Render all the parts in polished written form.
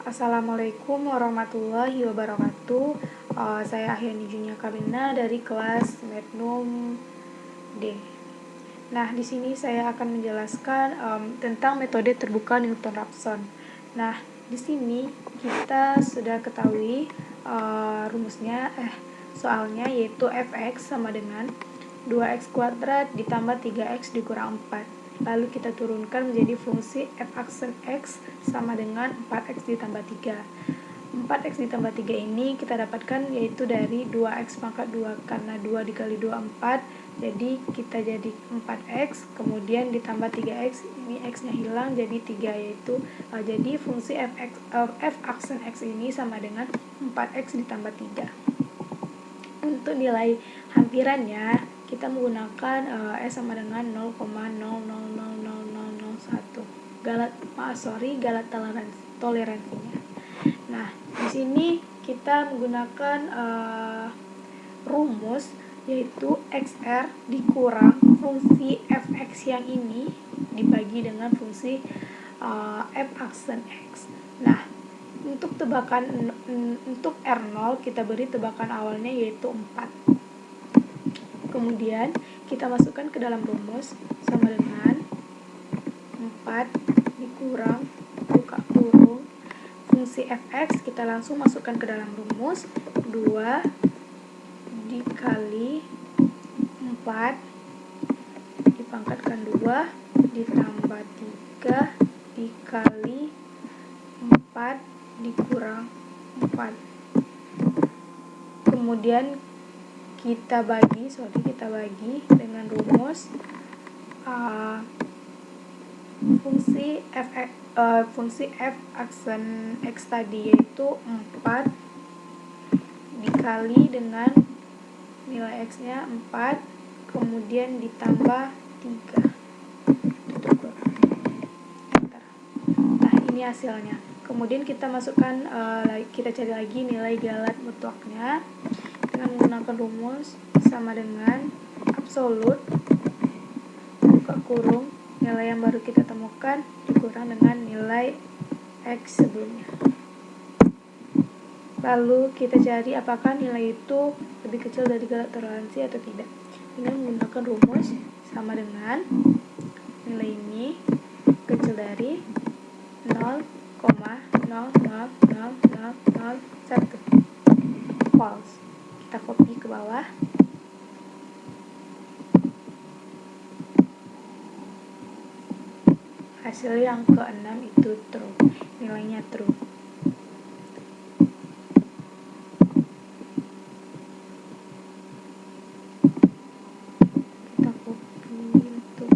Assalamualaikum warahmatullahi wabarakatuh. Saya Ahyani Junia Karina dari kelas Mednum D. Nah, di sini saya akan menjelaskan tentang metode terbuka Newton-Raphson. Nah, di sini kita sudah ketahui soalnya yaitu fx sama dengan 2x kuadrat ditambah 3x dikurang 4. Lalu kita turunkan menjadi fungsi f aksen x sama dengan 4x ditambah 3. 4x ditambah 3 ini kita dapatkan yaitu dari 2x pangkat 2, karena 2 dikali 2 4, jadi kita jadi 4x, kemudian ditambah 3x, ini x nya hilang jadi 3, yaitu jadi fungsi f aksen x ini sama dengan 4x ditambah 3. Untuk nilai hampirannya kita menggunakan S sama dengan 0,000001 galat toleransinya. Nah, di sini kita menggunakan rumus yaitu XR dikurang fungsi fx yang ini dibagi dengan fungsi f aksen x. Nah, untuk R0 kita beri tebakan awalnya yaitu 4. Kemudian kita masukkan ke dalam rumus sama dengan 4 dikurang buka kurung fungsi fx, kita langsung masukkan ke dalam rumus 2 dikali 4 dipangkatkan 2 ditambah 3 dikali 4 dikurang 4. Kemudian kita bagi dengan rumus fungsi f aksen x tadi yaitu 4 dikali dengan nilai x nya 4 kemudian ditambah 3. Nah, ini hasilnya. Kemudian kita masukkan kita cari lagi nilai galat mutlaknya dengan menggunakan rumus sama dengan absolut buka kurung nilai yang baru kita temukan dikurang dengan nilai x sebelumnya. Lalu kita cari apakah nilai itu lebih kecil dari galat toleransi atau tidak. Dengan menggunakan rumus sama dengan nilai ini kecil dari 0,000001. False. Kita copy ke bawah. Hasil yang ke-6 itu true, nilainya true. Kita copy untuk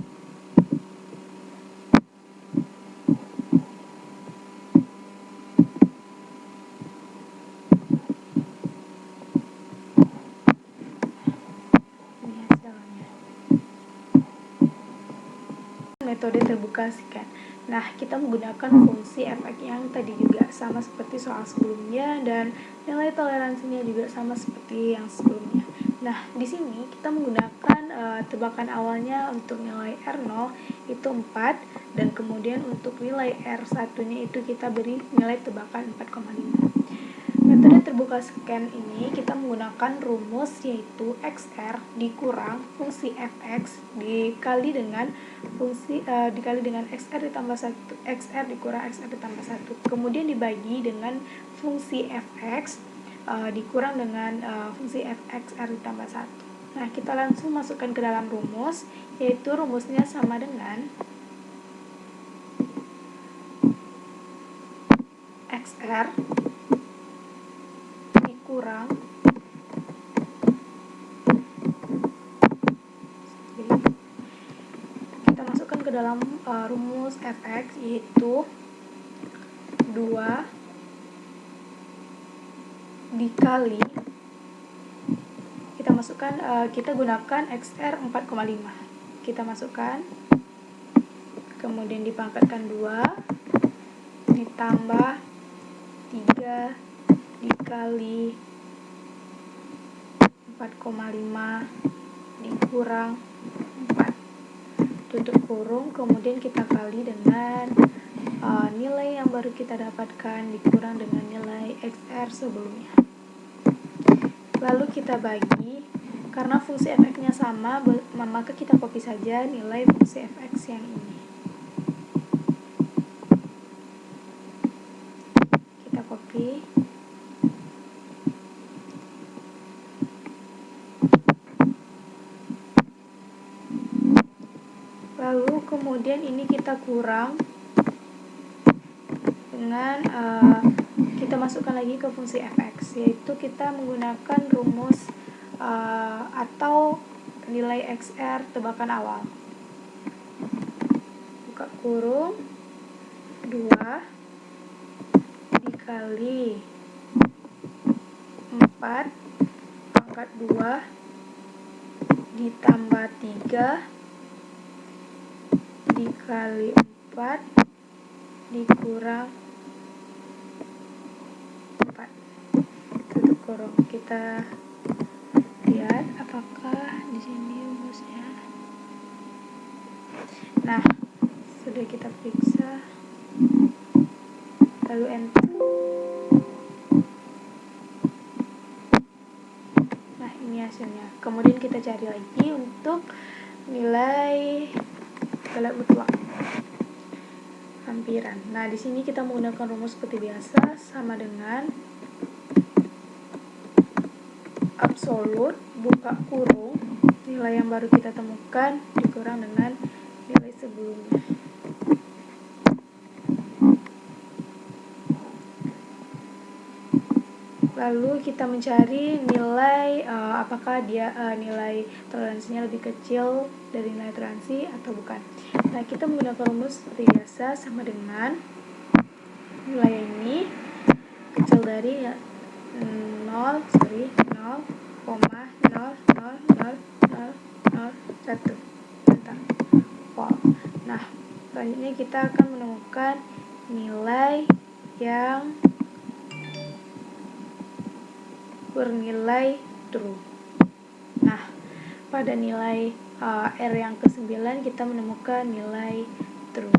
ini hasilnya. Metode terbuka sekian. Nah, kita menggunakan fungsi fx yang tadi juga sama seperti soal sebelumnya dan nilai toleransinya juga sama seperti yang sebelumnya. Nah, di sini kita menggunakan tebakan awalnya untuk nilai R0 itu 4 dan kemudian untuk nilai R1-nya itu kita beri nilai tebakan 4,5. Metode terbuka scan ini kita menggunakan rumus yaitu XR dikurang fungsi fx dikali dengan XR ditambah 1, XR dikurang XR ditambah 1. Kemudian dibagi dengan fungsi fx dikurang dengan fungsi fxr ditambah 1. Nah, kita langsung masukkan ke dalam rumus yaitu rumusnya sama dengan XR kurang kita masukkan ke dalam rumus fx yaitu 2 dikali kita gunakan XR 4,5 kita masukkan kemudian dipangkatkan 2 ditambah 3 dikali 4,5 dikurang 4 tutup kurung, kemudian kita kali dengan nilai yang baru kita dapatkan dikurang dengan nilai XR sebelumnya. Lalu kita bagi, karena fungsi fx-nya sama, maka kita copy saja nilai fungsi fx yang ini. Kita copy. Lalu kemudian ini kita kurang dengan kita masukkan lagi ke fungsi fx, yaitu kita menggunakan rumus atau nilai XR tebakan awal. Buka kurung 2 dikali 4 pangkat 2 ditambah 3 dikali 4 dikurang 4, tutup kurung. Kita lihat apakah di sini rumusnya. Nah, sudah kita periksa, lalu enter. Nah, ini hasilnya. Kemudian kita cari lagi untuk nilai galak mutlak hampiran. Nah, di sini kita menggunakan rumus seperti biasa, sama dengan absolut buka kurung nilai yang baru kita temukan dikurang dengan nilai sebelumnya. Lalu kita mencari nilai apakah dia nilai toleransinya lebih kecil dari nilai toleransi atau bukan. Nah, kita menggunakan rumus seperti biasa, sama dengan nilai ini kecil dari 0,0000001. Nah, selanjutnya kita akan menemukan nilai yang bernilai true. Nah, pada nilai R yang ke-9 kita menemukan nilai true.